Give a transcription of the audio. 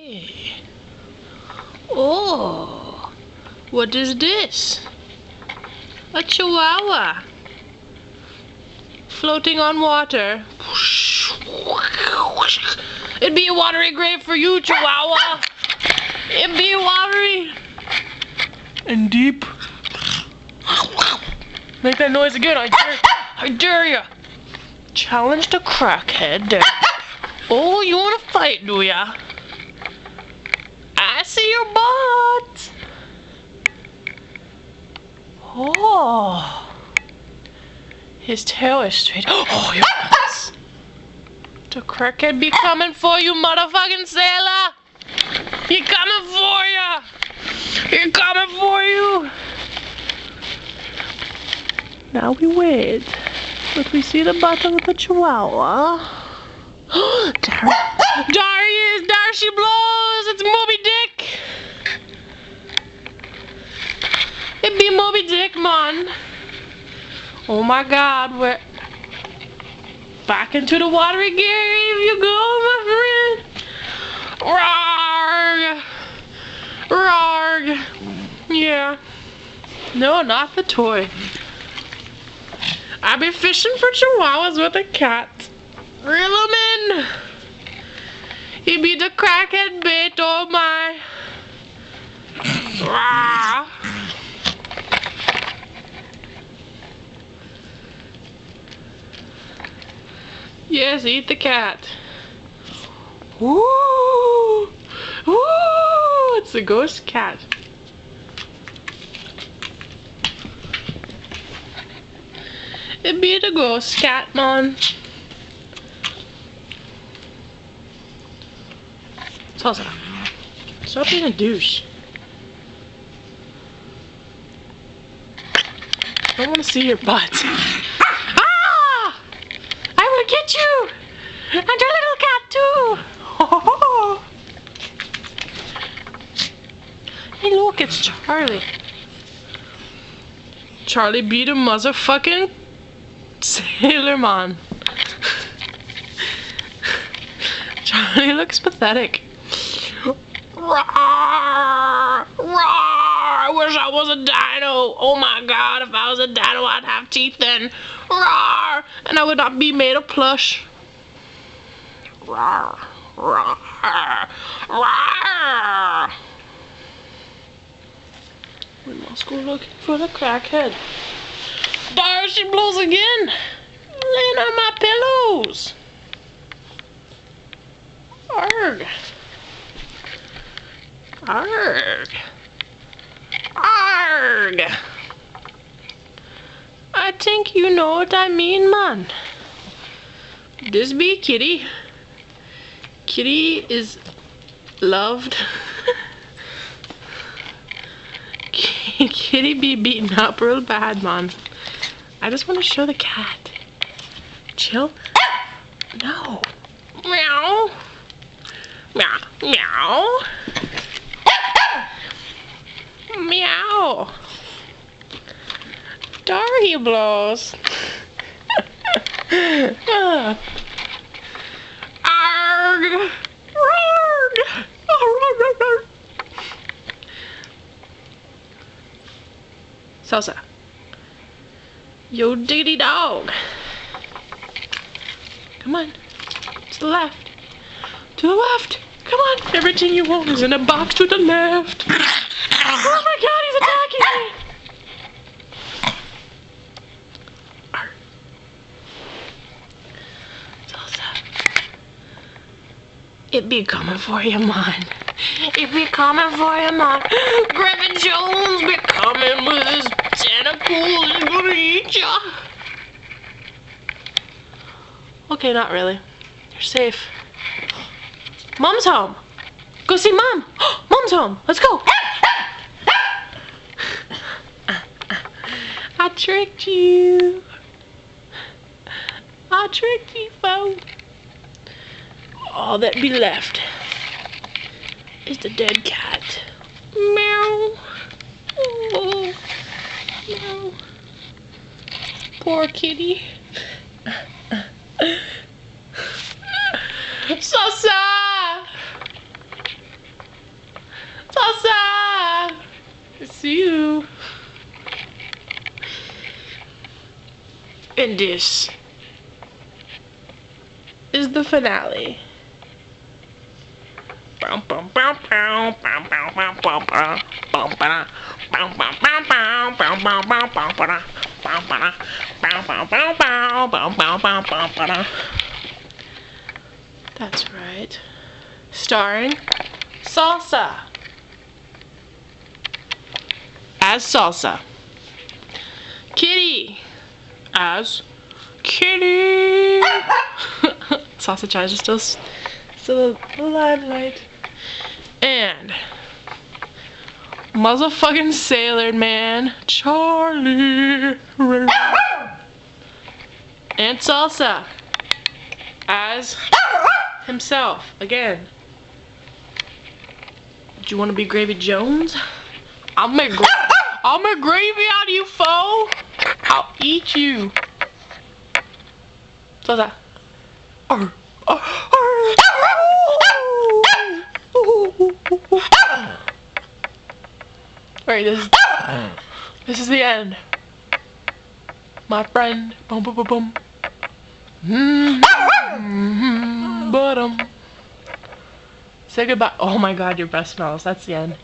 Hey. Oh, what is this? A chihuahua floating on water. It'd be a watery grave for you, chihuahua. It'd be watery and deep. Make that noise again, I dare ya. Challenge the crackhead there. Oh, you wanna fight, do ya? I see your butt. Oh, his tail is straight. Oh, your butt. The crackhead be coming for you, motherfucking sailor. He coming for ya. He coming for you. Now we wait. But we see the bottom of the chihuahua. There he is. There she blows. It's Moby Dick. It be Moby Dick, man. Oh my God, we're back into the watery grave you go, my friend. Roar. Roar. Yeah. No, not the toy. I've been fishing for chihuahuas with a cat. Reel him in. He be the crackhead bait, oh my. Rawr. Yes, eat the cat. Woo! Woo! It's a ghost cat. It be the ghost cat, man. Salsa, stop being a douche. I don't want to see your butt. Ah! I will get you! And your little cat too! Oh. Hey look, it's Charlie. Charlie beat a motherfucking sailor man. Charlie looks pathetic. Roar! Roar! I wish I was a dino. Oh my God, if I was a dino, I'd have teeth then. Roar! And I would not be made of plush. Roar! Roar! Roar! We must go looking for the crackhead. There she blows again. Laying on my pillows. Arg. Arg. Arg. I think you know what I mean, man. This be Kitty. Kitty is loved. Kitty be beaten up real bad, man. I just want to show the cat. Chill. No. Meow. Meow. Meow. Meow. There he blows. Arg. Arg. Arg. Salsa. Yo diggity dog. Come on. To the left. To the left. Come on. Everything you want is in a box to the left. Oh my God, he's attacking me. Salsa. It be coming for you, man. It be coming for you, man. Gravey Jones be coming with his tentacles. He's gonna eat ya. Okay, not really. You're safe. Mom's home. Go see Mom. Mom's home. Let's go. I tricked you. I tricked you, folks. All that be left is the dead cat. Meow. Oh. Meow. Poor kitty. Salsa! Salsa! It's you. And this is the finale. That's right. Starring Salsa as Salsa. Kitty as Kitty. Salsa child is still alive, right? And motherfucking sailor man Charlie. And Salsa as himself again. Do you want to be Gravey Jones? I'll make gravy out of you, foe. I'll eat you. Salsa. Alright, this is the end. My friend. Boom, boom, boom, boom. Say goodbye. Oh my god, your breath smells. That's the end.